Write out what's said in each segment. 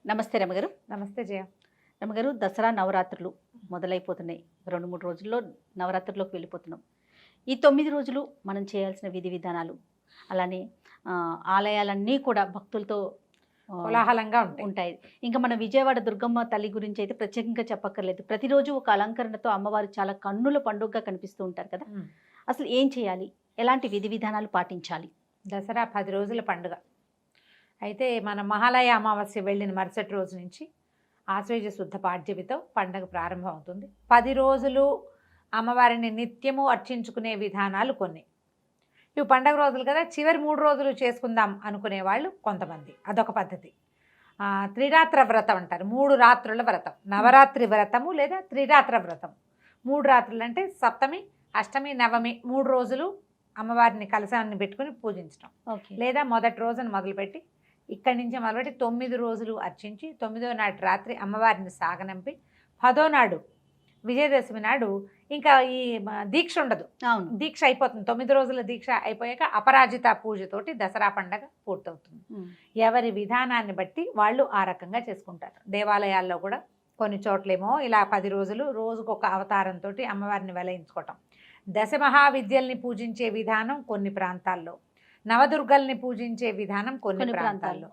నమస్తే రమగారు. నమస్తే జయ. రమగారు, దసరా నవరాత్రులు మొదలైపోతున్నాయి. 2-3 రోజుల్లో నవరాత్రుల్లోకి వెళ్ళిపోతున్నాం. ఈ 9 రోజులు మనం చేయాల్సిన విధి విధానాలు, అలానే ఆలయాలన్నీ కూడా భక్తులతో కోలాహలంగా ఉంటాయి. ఇంకా మన విజయవాడ దుర్గమ్మ తల్లి గురించి అయితే ప్రత్యేకంగా చెప్పక్కర్లేదు. ప్రతిరోజు ఒక అలంకరణతో అమ్మవారు చాలా కన్నుల పండుగగా కనిపిస్తూ ఉంటారు కదా. అసలు ఏం చేయాలి, ఎలాంటి విధి విధానాలు పాటించాలి? దసరా 10 రోజుల పండుగ అయితే మన మహాలయ అమావాస్య వెళ్ళిన మరుసటి రోజు నుంచి ఆశ్వేజ శుద్ధ పాడ్యమితో పండుగ ప్రారంభం అవుతుంది. 10 రోజులు అమ్మవారిని నిత్యము అర్చించుకునే విధానాలు కొన్ని. ఇవి పండుగ రోజులు కదా, చివరి 3 రోజులు చేసుకుందాం అనుకునే వాళ్ళు కొంతమంది, అదొక పద్ధతి. త్రిరాత్ర వ్రతం అంటారు, 3 రాత్రుల వ్రతం, నవరాత్రి వ్రతము లేదా త్రిరాత్ర వ్రతం. 3 రాత్రులు అంటే సప్తమి, అష్టమి, నవమి 3 రోజులు అమ్మవారిని కలశాన్ని పెట్టుకుని పూజించడం. లేదా మొదటి రోజున మొదలుపెట్టి ఇక్కడి నుంచి మొదలుపెట్టి 9 రోజులు అర్చించి 9వ నాటి రాత్రి అమ్మవారిని సాగనంపి 10వ నాడు విజయదశమి నాడు ఇంకా ఈ దీక్ష ఉండదు. దీక్ష అయిపోతుంది. 9 రోజుల దీక్ష అయిపోయాక అపరాజిత పూజతోటి దసరా పండగ పూర్తవుతుంది. ఎవరి విధానాన్ని బట్టి వాళ్ళు ఆ రకంగా చేసుకుంటారు. దేవాలయాల్లో కూడా కొన్ని చోట్లేమో ఇలా 10 రోజులు రోజుకొక అవతారంతో అమ్మవారిని వెలయించుకోవటం. దశమహావిద్యల్ని పూజించే విధానం కొన్ని ప్రాంతాల్లో, నవదుర్గల్ని పూజించే విధానం కొన్ని ప్రాంతాల్లో,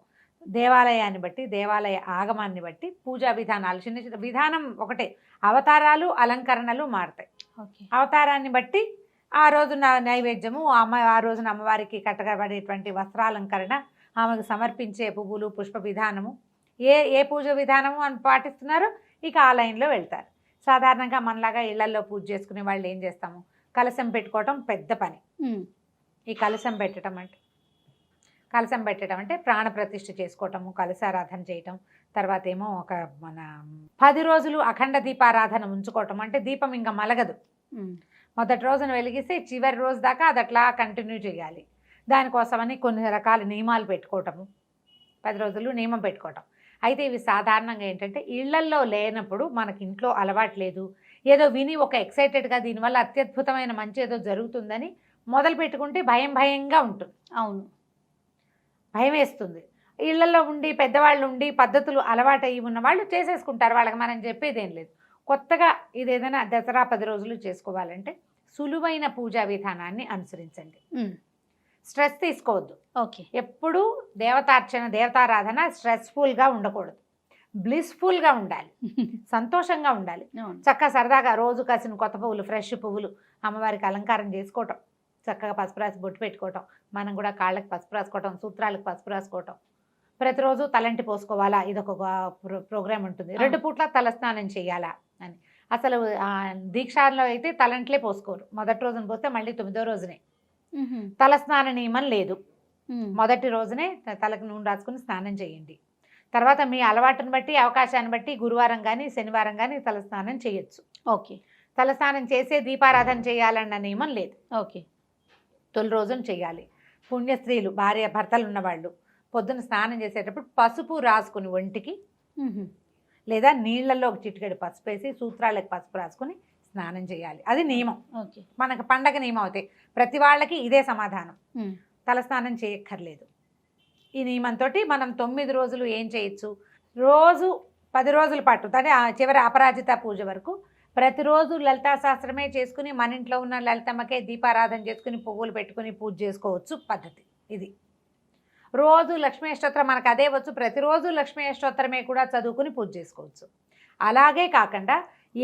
దేవాలయాన్ని బట్టి దేవాలయ ఆగమాన్ని బట్టి పూజా విధానాలు చిన్న చిన్న విధానం ఒకటే. అవతారాలు అలంకరణలు మారుతాయి. అవతారాన్ని బట్టి ఆ రోజున నైవేద్యము, ఆ రోజున అమ్మవారికి కట్టబడేటువంటి వస్త్రాలంకరణ, ఆమెకు సమర్పించే పువ్వులు పుష్ప విధానము, ఏ పూజ విధానము అని పాటిస్తున్నారో ఇక ఆ లైన్లో వెళ్తారు. సాధారణంగా మనలాగా ఇళ్లల్లో పూజ చేసుకునే వాళ్ళు ఏం చేస్తాము, కలశం పెట్టుకోవటం పెద్ద పని. ఈ కలశం పెట్టడం అంటే ప్రాణప్రతిష్ఠ చేసుకోవటము, కలశారాధన చేయటం. తర్వాత ఏమో ఒక మన 10 రోజులు అఖండ దీపారాధన ఉంచుకోవటం. అంటే దీపం ఇంకా మలగదు. మొదటి రోజున వెలిగిస్తే చివరి రోజు దాకా అది అట్లా కంటిన్యూ చేయాలి. దానికోసమని కొన్ని రకాల నియమాలు పెట్టుకోవటము, 10 రోజులు నియమం పెట్టుకోవటం. అయితే ఇవి సాధారణంగా ఏంటంటే ఇళ్లల్లో లేనప్పుడు, మనకి ఇంట్లో అలవాటు లేదు, ఏదో విని ఒక ఎక్సైటెడ్గా దీనివల్ల అత్యద్భుతమైన మంచి ఏదో జరుగుతుందని మొదలు పెట్టుకుంటే భయంగా ఉంటుంది. అవును, భయం వేస్తుంది. ఇళ్లలో ఉండి పెద్దవాళ్ళు ఉండి పద్ధతులు అలవాటు అయ్యి ఉన్న వాళ్ళు చేసేసుకుంటారు. వాళ్ళకి మనం చెప్పేదేం లేదు. కొత్తగా ఇది ఏదైనా దసరా 10 రోజులు చేసుకోవాలంటే సులువైన పూజా విధానాన్ని అనుసరించండి. స్ట్రెస్ తీసుకోవద్దు. ఎప్పుడూ దేవతార్చన దేవతారాధన స్ట్రెస్ఫుల్గా ఉండకూడదు, బ్లిస్ఫుల్గా ఉండాలి, సంతోషంగా ఉండాలి. చక్కగా సరదాగా రోజు కాసిన కొత్త పువ్వులు, ఫ్రెష్ పువ్వులు అమ్మవారికి అలంకారం చేసుకోవటం, చక్కగా పసుపు రాసి బొట్టు పెట్టుకోవటం, మనం కూడా కాళ్ళకి పసుపు రాసుకోవటం, సూత్రాలకు పసుపు రాసుకోవటం. ప్రతిరోజు తలంటి పోసుకోవాలా, ఇదొక ప్రోగ్రామ్ ఉంటుంది. 2 పూట్ల తలస్నానం చేయాలా అని. అసలు దీక్షలో అయితే తలంట్లే పోసుకోరు. మొదటి రోజున పోస్తే మళ్ళీ 9వ రోజునే. తలస్నాన నియమం లేదు. మొదటి రోజునే తలకు నూనె రాసుకుని స్నానం చేయండి. తర్వాత మీ అలవాటుని బట్టి, అవకాశాన్ని బట్టి గురువారం కానీ శనివారం కానీ తలస్నానం చేయొచ్చు. తలస్నానం చేసే దీపారాధన చేయాలన్న నియమం లేదు. తొలి రోజున చేయాలి. పుణ్యస్త్రీలు, భార్య భర్తలు ఉన్నవాళ్ళు పొద్దున స్నానం చేసేటప్పుడు పసుపు రాసుకుని ఒంటికి, లేదా నీళ్లలో ఒక చిటికెడు పసుపు వేసి సూత్రాలకు పసుపు రాసుకుని స్నానం చేయాలి. అది నియమం. మనకు పండగ నియమం అవుతాయి. ప్రతి వాళ్ళకి ఇదే సమాధానం, తలస్నానం చేయక్కర్లేదు. ఈ నియమంతో మనం 9 రోజులు ఏం చేయొచ్చు, రోజు 10 రోజుల పాటు అంటే చివరి అపరాజిత పూజ వరకు ప్రతిరోజు లలితా శాస్త్రమే చేసుకుని, మన ఇంట్లో ఉన్న లలితమ్మకే దీపారాధన చేసుకుని పువ్వులు పెట్టుకుని పూజ చేసుకోవచ్చు పద్ధతి ఇది. రోజు లక్ష్మీ అష్టోత్తరం మనకు అదే వచ్చు, ప్రతిరోజు లక్ష్మీ అష్టోత్తరమే కూడా చదువుకుని పూజ చేసుకోవచ్చు. అలాగే కాకుండా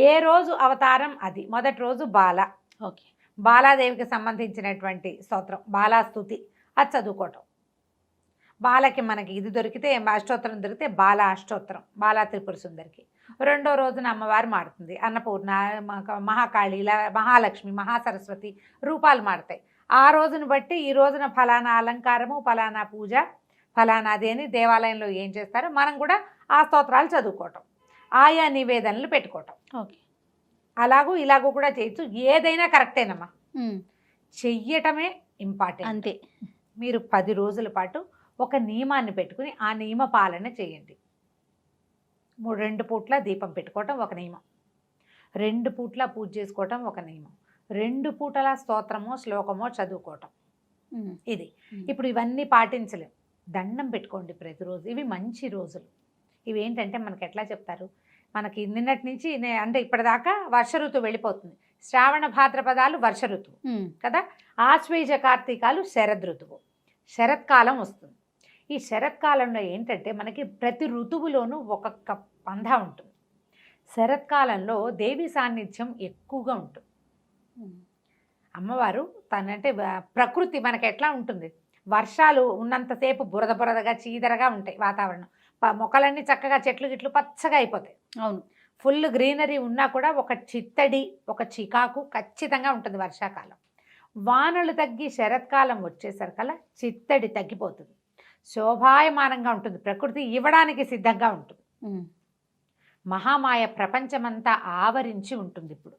ఏ రోజు అవతారం అది. మొదటి రోజు బాలాదేవికి సంబంధించినటువంటి స్తోత్రం బాలాస్తుతి, అది చదువుకోవటం. బాలకి మనకి ఇది దొరికితే అష్టోత్తరం దొరికితే బాలా అష్టోత్తరం, బాలా త్రిపుర సుందరికి. 2వ రోజున అమ్మవారు మారుతుంది, అన్నపూర్ణ, మహాకాళి, మహాలక్ష్మి, మహాసరస్వతి రూపాలు మారుతాయి. ఆ రోజును బట్టి ఈ రోజున ఫలానా అలంకారము, ఫలానా పూజ, ఫలానాది అని దేవాలయంలో ఏం చేస్తారో మనం కూడా ఆ స్తోత్రాలు చదువుకోవటం, ఆయా నివేదనలు పెట్టుకోవటం. అలాగూ ఇలాగూ కూడా చేయొచ్చు. ఏదైనా కరెక్టేనమ్మా, చెయ్యటమే ఇంపార్టెంట్. అంతే. మీరు 10 రోజుల పాటు ఒక నియమాన్ని పెట్టుకుని ఆ నియమ పాలన చేయండి. 2 పూట్ల దీపం పెట్టుకోవటం ఒక నియమం, 2 పూట్ల పూజ చేసుకోవటం ఒక నియమం, 2 పూటల స్తోత్రమో శ్లోకమో చదువుకోవటం ఇది. ఇప్పుడు ఇవన్నీ పాటించలేం. దండం పెట్టుకోండి ప్రతిరోజు. ఇవి మంచి రోజులు. ఇవేంటంటే మనకి ఎట్లా చెప్తారు, మనకి నిన్నటి నుంచి అంటే ఇప్పటిదాకా వర్ష ఋతువు వెళ్ళిపోతుంది. శ్రావణ భాద్రపదాలు వర్ష ఋతువు కదా, ఆశ్వేజ కార్తీకాలు శరద్ ఋతువు, శరత్కాలం వస్తుంది. ఈ శరత్కాలంలో ఏంటంటే మనకి ప్రతి ఋతువులోనూ ఒక్కొక్క పంధా ఉంటుంది. శరత్కాలంలో దేవి సాన్నిధ్యం ఎక్కువగా ఉంటుంది. అమ్మవారు తనంటే ప్రకృతి మనకి ఎట్లా ఉంటుంది, వర్షాలు ఉన్నంతసేపు బురద బురదగా చీదరగా ఉంటాయి వాతావరణం, మొక్కలన్నీ చక్కగా చెట్లు గిట్లు పచ్చగా అయిపోతాయి. అవును, ఫుల్ గ్రీనరీ ఉన్నా కూడా ఒక చిత్తడి ఒక చికాకు ఖచ్చితంగా ఉంటుంది వర్షాకాలం. వానలు తగ్గి శరత్కాలం వచ్చేసరికల్లా చిత్తడి తగ్గిపోతుంది, శోభాయమానంగా ఉంటుంది, ప్రకృతి ఇవ్వడానికి సిద్ధంగా ఉంటుంది. మహామాయ ప్రపంచమంతా ఆవరించి ఉంటుంది. ఇప్పుడు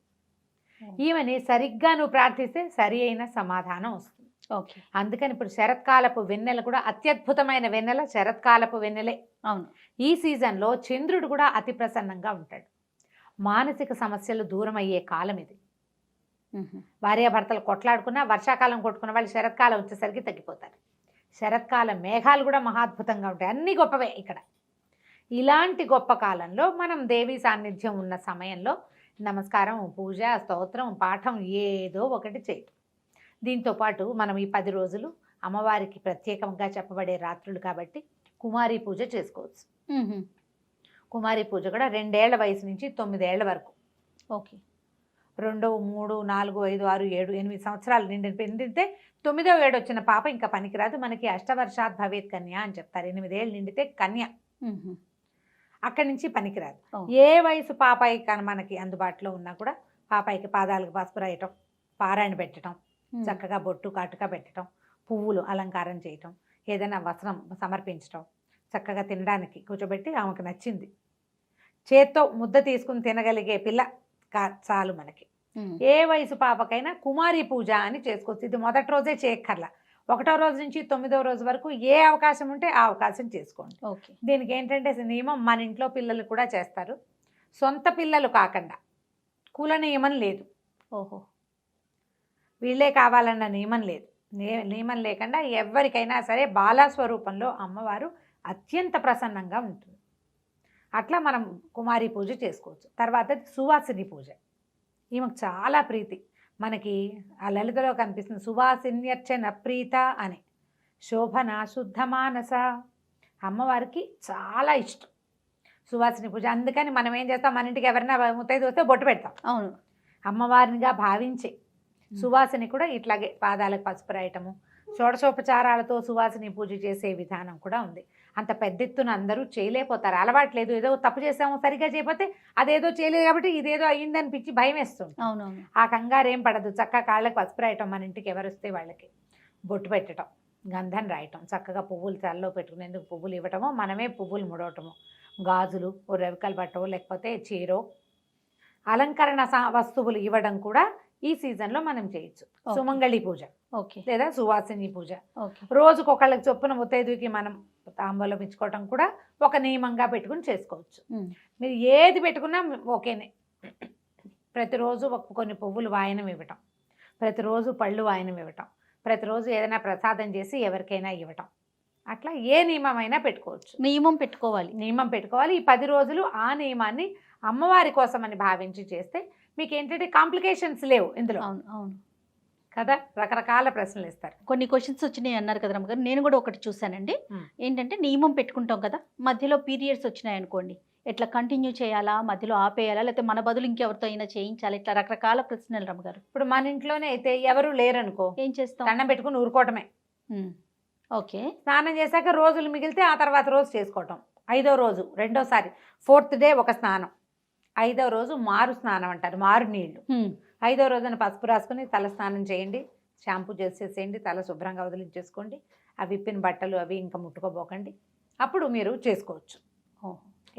ఈమెని సరిగ్గా నువ్వు ప్రార్థిస్తే సరి అయిన సమాధానం వస్తుంది. ఓకే, అందుకని ఇప్పుడు శరత్కాలపు వెన్నెల కూడా అత్యద్భుతమైన వెన్నెల శరత్కాలపు వెన్నెలే. అవును, ఈ సీజన్లో చంద్రుడు కూడా అతి ప్రసన్నంగా ఉంటాడు. మానసిక సమస్యలు దూరం అయ్యే కాలం ఇది. భార్యాభర్తలు కొట్లాడుకున్నా, వర్షాకాలం కొట్టుకున్న వాళ్ళు శరత్కాలం వచ్చేసరికి తగ్గిపోతారు. శరత్కాలం మేఘాలు కూడా మహాద్భుతంగా ఉంటాయి, అన్నీ గొప్పవే ఇక్కడ. ఇలాంటి గొప్ప కాలంలో మనం దేవి సాన్నిధ్యం ఉన్న సమయంలో నమస్కారం, పూజ, స్తోత్రం, పాఠం ఏదో ఒకటి చేయటం. దీంతోపాటు మనం ఈ 10 రోజులు అమ్మవారికి ప్రత్యేకంగా చెప్పబడే రాత్రులు కాబట్టి కుమారి పూజ చేసుకోవచ్చు. కుమారి పూజ కూడా 2 ఏళ్ల వయసు నుంచి 9 ఏళ్ల వరకు. ఓకే, 2, 3, 4, 5, 6, 7, 8 సంవత్సరాలు నిండితే 9వ ఏడు వచ్చిన పాప ఇంకా పనికిరాదు. మనకి అష్టవర్షాత్ భవేత్ కన్య అని చెప్తారు. 8 ఏళ్ళు నిండితే కన్య, అక్కడి నుంచి పనికిరాదు. ఏ వయసు పాపాయి కానీ మనకి అందుబాటులో ఉన్నా కూడా పాపాయికి పాదాలకు పసుపు రాయటం, పారాయణ పెట్టడం, చక్కగా బొట్టు కాటుక పెట్టడం, పువ్వులు అలంకారం చేయటం, ఏదైనా వస్త్రం సమర్పించటం, చక్కగా తినడానికి కూర్చోబెట్టి ఆమెకు నచ్చింది చేత్తో ముద్ద తీసుకుని తినగలిగే పిల్ల చాలు మనకి. ఏ వయసు పాపకైనా కుమారి పూజ అని చేసుకోవచ్చు. ఇది మొదటి రోజే చేయక్కర్లా, 1వ రోజు నుంచి 9వ రోజు వరకు ఏ అవకాశం ఉంటే ఆ అవకాశం చేసుకోండి. ఓకే, దీనికి ఏంటంటే నియమం మన ఇంట్లో పిల్లలు కూడా చేస్తారు, సొంత పిల్లలు కాకుండా. కుల నియమం లేదు, ఓహో, వీళ్ళే కావాలన్న నియమం లేదు. నియమం లేకుండా ఎవరికైనా సరే బాలాస్వరూపంలో అమ్మవారు అత్యంత ప్రసన్నంగా ఉంటుంది. అట్లా మనం కుమారి పూజ చేసుకోవచ్చు. తర్వాత సువాసిని పూజ, ఈమెకు చాలా ప్రీతి. మనకి ఆ లలితలో కనిపిస్తుంది సువాసిన్యర్చన ప్రీత అని. శోభన శుద్ధ మానస, అమ్మవారికి చాలా ఇష్టం సువాసిని పూజ. అందుకని మనం ఏం చేస్తాం, మన ఇంటికి ఎవరైనా ముత్తైదు వస్తే బొట్టు పెడతాం. అవును, అమ్మవారినిగా భావించే సువాసిని కూడా ఇట్లాగే పాదాలకు పసుపు రాయటము, షోడశోపచారాలతో సువాసిని పూజ చేసే విధానం కూడా ఉంది. అంత పెద్ద ఎత్తున అందరూ చేయలేకపోతారు, అలవాట్లేదు. ఏదో తప్పు చేసాము సరిగ్గా చేయకపోతే అదేదో చేయలేదు కాబట్టి ఇదేదో అయ్యిందనిపించి భయం వేస్తుంది. అవునవును, ఆ కంగారేం పడదు. చక్కగా కాళ్ళకి పసుపు రాయటం, మన ఇంటికి ఎవరు వస్తే వాళ్ళకి బొట్టు పెట్టడం, గంధం రాయటం, చక్కగా పువ్వులు తలలో పెట్టుకునేందుకు పువ్వులు ఇవ్వటము, మనమే పువ్వులు ముడవటము, గాజులు, ఓ రవికలు పట్టో లేకపోతే చీరో అలంకరణ వస్తువులు ఇవ్వడం కూడా ఈ సీజన్లో మనం చేయొచ్చు. సుమంగళి పూజ, ఓకే, లేదా సువాసిని పూజ. ఓకే, రోజుకొకళ్ళకి చొప్పున ముత్తైదుకి మనం తాంబూలం ఇచ్చుకోవటం కూడా ఒక నియమంగా పెట్టుకుని చేసుకోవచ్చు. మీరు ఏది పెట్టుకున్నా ఓకేనే. ప్రతిరోజు కొన్ని పువ్వులు వాయనం ఇవ్వటం, ప్రతిరోజు పళ్ళు వాయనం ఇవ్వటం, ప్రతిరోజు ఏదైనా ప్రసాదం చేసి ఎవరికైనా ఇవ్వటం, అట్లా ఏ నియమమైనా పెట్టుకోవచ్చు. నియమం పెట్టుకోవాలి. ఈ 10 రోజులు ఆ నియమాన్ని అమ్మవారి కోసం అని భావించి చేస్తే మీకు ఏంటంటే కాంప్లికేషన్స్ లేవు ఇందులో. అవును, అవును కదా, రకరకాల ప్రశ్నలు ఇస్తారు. కొన్ని క్వశ్చన్స్ వచ్చినాయి అన్నారు కదా రమ్మగారు, నేను కూడా ఒకటి చూసానండి. ఏంటంటే నియమం పెట్టుకుంటాం కదా, మధ్యలో పీరియడ్స్ వచ్చినాయి అనుకోండి, ఎట్లా కంటిన్యూ చేయాలా, మధ్యలో ఆపేయాలా, లేకపోతే మన బదులు ఇంకెవరితో అయినా చేయించాలా, ఇట్లా రకరకాల ప్రశ్నలు రమ్మగారు. ఇప్పుడు మన ఇంట్లోనే అయితే ఎవరు లేరనుకో, ఏం చేస్తాం, దండం పెట్టుకుని ఊరుకోవటమే. ఓకే, స్నానం చేశాక రోజులు మిగిలితే ఆ తర్వాత రోజు చేసుకోవటం. 5వ రోజు రెండోసారి, 4th డే ఒక స్నానం, 5వ రోజు మారు స్నానం అంటారు, మారు నీళ్లు. 5వ రోజున పసుపు రాసుకుని తల స్నానం చేయండి, షాంపూ చేసేసేయండి, తల శుభ్రంగా వదిలించేసుకోండి, ఆ విప్పిన బట్టలు అవి ఇంకా ముట్టుకోబోకండి, అప్పుడు మీరు చేసుకోవచ్చు.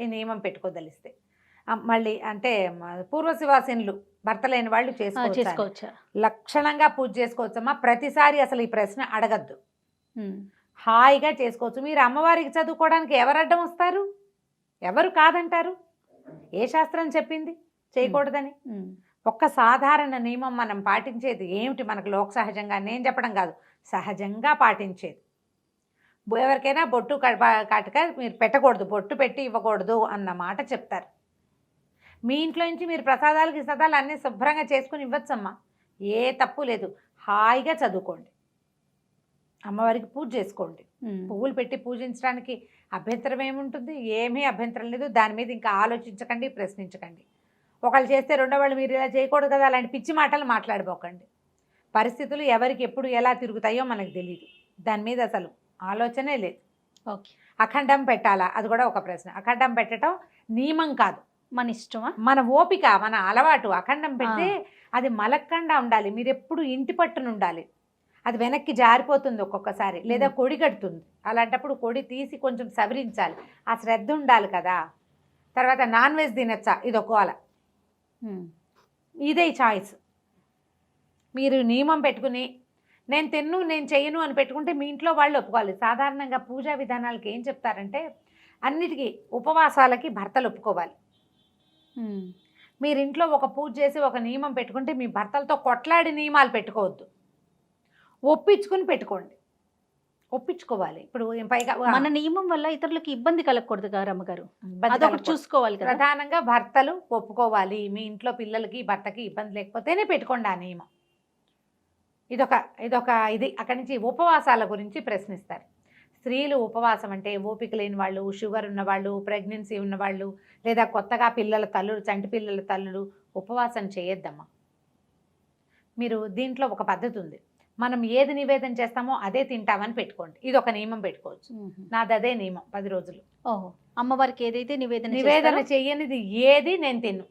ఈ నియమం పెట్టుకోదలిస్తే. మళ్ళీ అంటే పూర్వశివాసినులు భర్త లేని వాళ్ళు చేసుకోవచ్చు, లక్షణంగా పూజ చేసుకోవచ్చమ్మా. ప్రతిసారి అసలు ఈ ప్రశ్న అడగద్దు, హాయిగా చేసుకోవచ్చు. మీరు అమ్మవారికి చదువుకోవడానికి ఎవరు అడ్డం వస్తారు, ఎవరు కాదంటారు? ఏ శాస్త్రం చెప్పింది చేయకూడదని? ఒక్క సాధారణ నియమం మనం పాటించేది ఏమిటి, మనకు లోక సహజంగా, నేను చెప్పడం కాదు, సహజంగా పాటించేది. ఎవరికైనా బొట్టు కాటుక మీరు పెట్టకూడదు, బొట్టు పెట్టి ఇవ్వకూడదు అన్న మాట చెప్తారు. మీ ఇంట్లో నుంచి మీరు ప్రసాదాలు గిసాదాలు అన్నీ శుభ్రంగా చేసుకుని ఇవ్వచ్చమ్మా, ఏ తప్పు లేదు. హాయిగా చదువుకోండి, అమ్మవారికి పూజ చేసుకోండి. పువ్వులు పెట్టి పూజించడానికి అభ్యంతరం ఏముంటుంది? ఏమీ అభ్యంతరం లేదు. దాని మీద ఇంకా ఆలోచించకండి, ప్రశ్నించకండి. ఒకళ్ళు చేస్తే రెండో వాళ్ళు మీరు ఇలా చేయకూడదు కదా అలాంటి పిచ్చి మాటలు మాట్లాడిపోకండి. పరిస్థితులు ఎవరికి ఎప్పుడు ఎలా తిరుగుతాయో మనకు తెలియదు. దాని మీద అసలు ఆలోచనే లేదు. ఓకే. అఖండం పెట్టాలా, అది కూడా ఒక ప్రశ్న. అఖండం పెట్టడం నియమం కాదు, మన ఇష్టమా, మన ఓపిక, మన అలవాటు. అఖండం పెడితే అది మలక్కండా ఉండాలి, మీరు ఎప్పుడు ఇంటి పట్టున ఉండాలి. అది వెనక్కి జారిపోతుంది ఒక్కొక్కసారి, లేదా కొడి కడుతుంది. అలాంటప్పుడు కొడి తీసి కొంచెం సవరించాలి, ఆ శ్రద్ధ ఉండాలి కదా. తర్వాత నాన్ వెజ్ తినచ్చా, ఇది ఒక్కోల, ఇదే చాయిస్. మీరు నియమం పెట్టుకుని నేను తిన్ను నేను చెయ్యను అని పెట్టుకుంటే మీ ఇంట్లో వాళ్ళు ఒప్పుకోవాలి. సాధారణంగా పూజా విధానాలకి ఏం చెప్తారంటే అన్నిటికీ ఉపవాసాలకి భర్తలు ఒప్పుకోవాలి. మీరు ఇంట్లో ఒక పూజ చేసి ఒక నియమం పెట్టుకుంటే మీ భర్తలతో కొట్లాడి నియమాలు పెట్టుకోవద్దు, ఒప్పించుకుని పెట్టుకోండి. ఒప్పించుకోవాలి. ఇప్పుడు పైగా మన నియమం వల్ల ఇతరులకు ఇబ్బంది కలగకూడదు కదా రమ్మగారు, ఇబ్బంది అదొకటి కలగకూడదు. చూసుకోవాలి కదా. ప్రధానంగా భర్తలు ఒప్పుకోవాలి. మీ ఇంట్లో పిల్లలకి భర్తకి ఇబ్బంది లేకపోతేనే పెట్టుకోండి ఆ నియమం. ఇది అక్కడి నుంచి ఉపవాసాల గురించి ప్రశ్నిస్తారు. స్త్రీలు ఉపవాసం అంటే ఓపిక లేని వాళ్ళు, షుగర్ ఉన్నవాళ్ళు, ప్రెగ్నెన్సీ ఉన్నవాళ్ళు, లేదా కొత్తగా పిల్లల తల్లులు, చంటి పిల్లల తల్లులు ఉపవాసం చేయొద్దమ్మా. మీరు దీంట్లో ఒక పద్ధతి ఉంది, మనం ఏది నివేదన చేస్తామో అదే తింటామని పెట్టుకోండి. ఇది ఒక నియమం పెట్టుకోవచ్చు. నాది అదే నియమం, 10 రోజులు. ఓహో, అమ్మవారికి ఏదైతే నివేదన చెయ్యనిది ఏది నేను తిన్ను.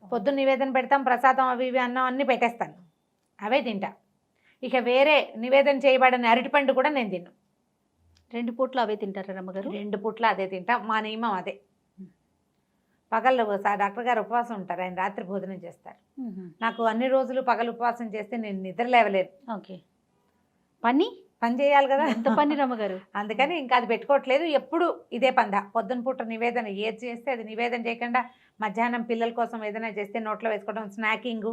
పొద్దున్న నివేదన పెడతాం, ప్రసాదం అవి ఇవి అన్నం అన్నీ పెట్టేస్తాను, అవే తింటా. ఇక వేరే నివేదన చేయబడిన అరటిపండు కూడా నేను తిన్ను. 2 పూట్లు అవే తింటారా రమ్మగారు? 2 పూట్ల అదే తింటా, మా నియమం అదే. పగళ్ళు డాక్టర్ గారు ఉపవాసం ఉంటారు, ఆయన రాత్రి భోజనం చేస్తారు. నాకు అన్ని రోజులు పగలు ఉపవాసం చేస్తే నేను నిద్ర లేవలేదు. ఓకే, పని చేయాలి కదా, ఎంత పని రమ్మగారు. అందుకని ఇంకా అది పెట్టుకోవట్లేదు. ఎప్పుడు ఇదే పంద. పొద్దున పూట నివేదన ఏది చేస్తే అది నివేదన చేయకుండా మధ్యాహ్నం పిల్లల కోసం ఏదైనా చేస్తే నోట్లో వేసుకోవడం, స్నాకింగ్,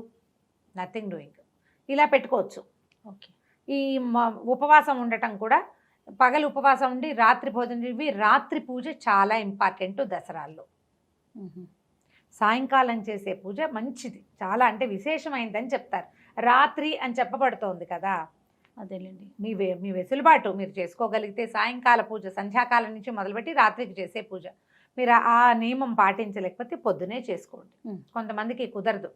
నథింగ్ డూయింగ్, ఇలా పెట్టుకోవచ్చు. ఓకే. ఈ ఉపవాసం ఉండటం కూడా పగలు ఉపవాసం ఉండి రాత్రి భోజనం, ఇవి రాత్రి పూజ చాలా ఇంపార్టెంట్ దసరాల్లో. సాయంకాలం చేసే పూజ మంచిది, చాలా అంటే విశేషమైందని చెప్తారు. రాత్రి అని చెప్పబడుతోంది కదా, అదేలేండి. మీ వెసులుబాటు, మీరు చేసుకోగలిగితే సాయంకాల పూజ సంధ్యాకాలం నుంచి మొదలుపెట్టి రాత్రికి చేసే పూజ. మీరు ఆ నియమం పాటించలేకపోతే పొద్దునే చేసుకోండి. కొంతమందికి కుదరదు,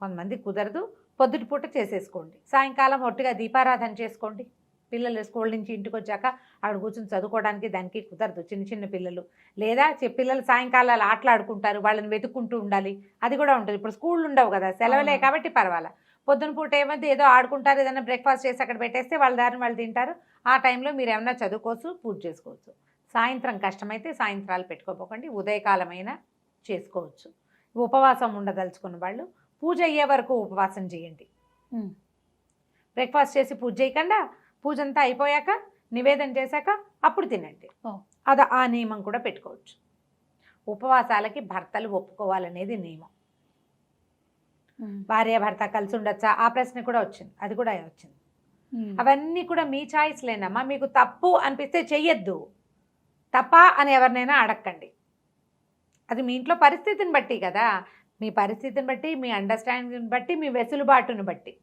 కొంతమందికి కుదరదు, పొద్దుటి పూట చేసేసుకోండి. సాయంకాలం ఒట్టిగా దీపారాధన చేసుకోండి. పిల్లలు స్కూల్ నుంచి ఇంటికి వచ్చాక అక్కడ కూర్చొని చదువుకోవడానికి దానికి కుదరదు, చిన్న చిన్న పిల్లలు. లేదా పిల్లలు సాయంకాలాలు ఆటలాడుకుంటారు, వాళ్ళని వెతుక్కుంటూ ఉండాలి, అది కూడా ఉంటుంది. ఇప్పుడు స్కూళ్ళు ఉండవు కదా, సెలవులే కాబట్టి పర్వాలా. పొద్దున పూట ఏమైతే ఏదో ఆడుకుంటారు, ఏదైనా బ్రేక్ఫాస్ట్ చేసి అక్కడ పెట్టేస్తే వాళ్ళ దారిని వాళ్ళు తింటారు. ఆ టైంలో మీరు ఏమైనా చదువుకోవచ్చు, పూజ చేసుకోవచ్చు. సాయంత్రం కష్టమైతే సాయంత్రాలు పెట్టుకోపోకండి, ఉదయకాలమైనా చేసుకోవచ్చు. ఉపవాసం ఉండదలుచుకున్న వాళ్ళు పూజ అయ్యే వరకు ఉపవాసం చేయండి. బ్రేక్ఫాస్ట్ చేసి పూజ చేయకుండా పూజ అంతా అయిపోయాక నివేదన చేశాక అప్పుడు తినండి. అది ఆ నియమం కూడా పెట్టుకోవచ్చు. ఉపవాసాలకి భర్తలు ఒప్పుకోవాలనేది నియమం. భార్య భర్త కలిసి ఉండొచ్చా, ఆ ప్రశ్న కూడా వచ్చింది, అది కూడా వచ్చింది. అవన్నీ కూడా మీ చాయిస్లేనమ్మా. మీకు తప్పు అనిపిస్తే చెయ్యొద్దు, తప్ప అని ఎవరినైనా అడగండి. అది మీ ఇంట్లో పరిస్థితిని బట్టి కదా, మీ పరిస్థితిని బట్టి, మీ అండర్స్టాండింగ్ని బట్టి, మీ వెసులుబాటును బట్టి.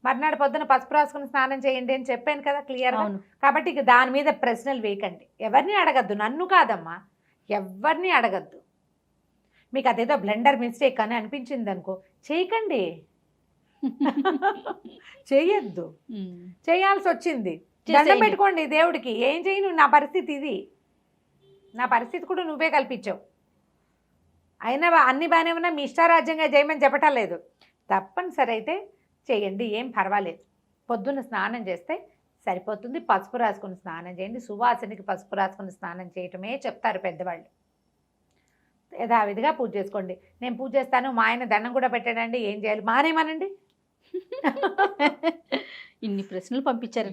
మర్నాడు పొద్దున పసుపు రాసుకుని స్నానం చేయండి అని చెప్పాను కదా క్లియర్గా. కాబట్టి ఇక దాని మీద ప్రశ్నలు వేయకండి, ఎవరిని అడగద్దు. నన్ను కాదమ్మా, ఎవరిని అడగద్దు. మీకు అదేదో బ్లెండర్ మిస్టేక్ అని అనిపించింది అనుకో, చేయకండి, చేయొద్దు. చేయాల్సి వచ్చింది, దండం పెట్టుకోండి దేవుడికి. ఏం చేయను, నా పరిస్థితి ఇది, నా పరిస్థితి కూడా నువ్వే కల్పించావు. అయినా అన్ని బాగానే ఉన్నా మీ ఇష్టారాజ్యంగా చేయమని చెప్పటం లేదు. తప్పనిసరి అయితే చేయండి, ఏం పర్వాలేదు. పొద్దున్న స్నానం చేస్తే సరిపోతుంది. పసుపు రాసుకుని స్నానం చేయండి. సువాసనకి పసుపు రాసుకుని స్నానం చేయటమే చెప్తారు పెద్దవాళ్ళు. యథావిధిగా పూజ చేసుకోండి. నేను పూజ చేస్తాను, మా ఆయన దండం కూడా పెట్టాడండి, ఏం చేయాలి? మానేమనండి. ఇన్ని ప్రశ్నలు పంపించారు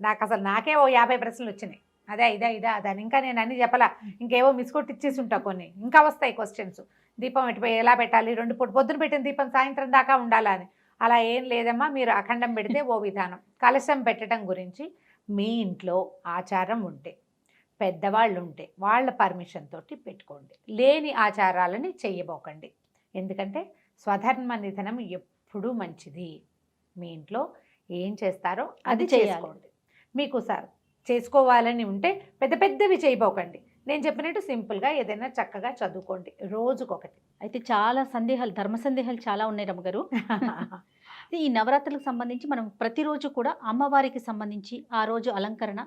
నాకు అసలు నాకే ఓ 50 ప్రశ్నలు వచ్చినాయి. అదే ఇదా అదని ఇంకా నేను అన్ని చెప్పలా, ఇంకేవో మిస్కొట్టి ఇచ్చేసి ఉంటా కొన్ని, ఇంకా వస్తాయి క్వశ్చన్స్. దీపం ఎటుపోయి ఎలా పెట్టాలి, 2 పూట పొద్దున పెట్టిన దీపం సాయంత్రం దాకా ఉండాలా అని. అలా ఏం లేదమ్మా, మీరు అఖండం పెడితే ఓ విధానం. కలశం పెట్టడం గురించి మీ ఇంట్లో ఆచారం ఉంటే, పెద్దవాళ్ళు ఉంటే వాళ్ళ పర్మిషన్ తోటి పెట్టుకోండి. లేని ఆచారాలని చెయ్యబోకండి. ఎందుకంటే స్వధర్మ నిధనం ఎప్పుడూ మంచిది. మీ ఇంట్లో ఏం చేస్తారో అది చేయాలి. చేసుకోండి. మీకు సార్ చేసుకోవాలని ఉంటే పెద్ద పెద్దవి చేయబోకండి. నేను చెప్పినట్టు సింపుల్గా ఏదైనా చక్కగా చదువుకోండి రోజుకొకటి. అయితే చాలా సందేహాలు, ధర్మ సందేహాలు చాలా ఉన్నాయి రమ్మగారు. ఈ నవరాత్రులకు సంబంధించి మనం ప్రతిరోజు కూడా అమ్మవారికి సంబంధించి ఆ రోజు అలంకరణ,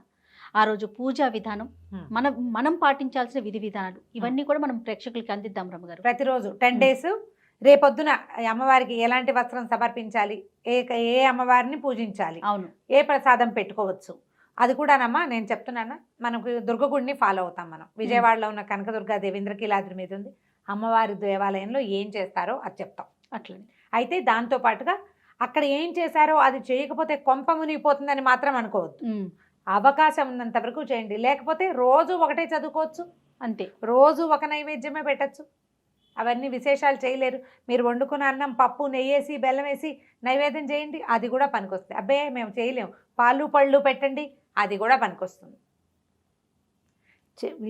ఆ రోజు పూజా విధానం, మనం పాటించాల్సిన విధి విధానాలు ఇవన్నీ కూడా మనం ప్రేక్షకులకి అందిద్దాం రమ్మగారు. ప్రతిరోజు 10 డేస్. రేపొద్దున అమ్మవారికి ఎలాంటి వస్త్రం సమర్పించాలి, ఏ అమ్మవారిని పూజించాలి, అవును, ఏ ప్రసాదం పెట్టుకోవచ్చు, అది కూడానమ్మా నేను చెప్తున్నానా. మనకు దుర్గగుడిని ఫాలో అవుతాం మనం. విజయవాడలో ఉన్న కనకదుర్గాదేవి ఇంద్రకీలాద్రి మీద ఉంది. అమ్మవారి దేవాలయంలో ఏం చేస్తారో అది చెప్తాం. అట్లనే అయితే దాంతో పాటుగా అక్కడ ఏం చేశారో అది చేయకపోతే కొంప మునిగిపోతుందని మాత్రం అనుకోవద్దు. అవకాశం ఉన్నంత వరకు చేయండి. లేకపోతే రోజు ఒకటే చదువుకోవచ్చు, అంతే. రోజు ఒక నైవేద్యమే పెట్టచ్చు. అవన్నీ విశేషాలు చేయలేరు. మీరు వండుకున్న అన్నం, పప్పు, నెయ్యేసి బెల్లం వేసి నైవేద్యం చేయండి, అది కూడా పనికొస్తుంది. అబ్బే మేము చేయలేము, పాలు పళ్ళు పెట్టండి, అది కూడా పనికొస్తుంది.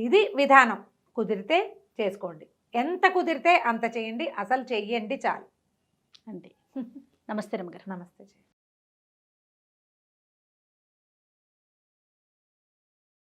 ఇది విధానం. కుదిరితే చేసుకోండి, ఎంత కుదిరితే అంత చేయండి, అసలు చెయ్యండి చాలు. అంతే. నమస్తే రమ్మగారు. నమస్తే.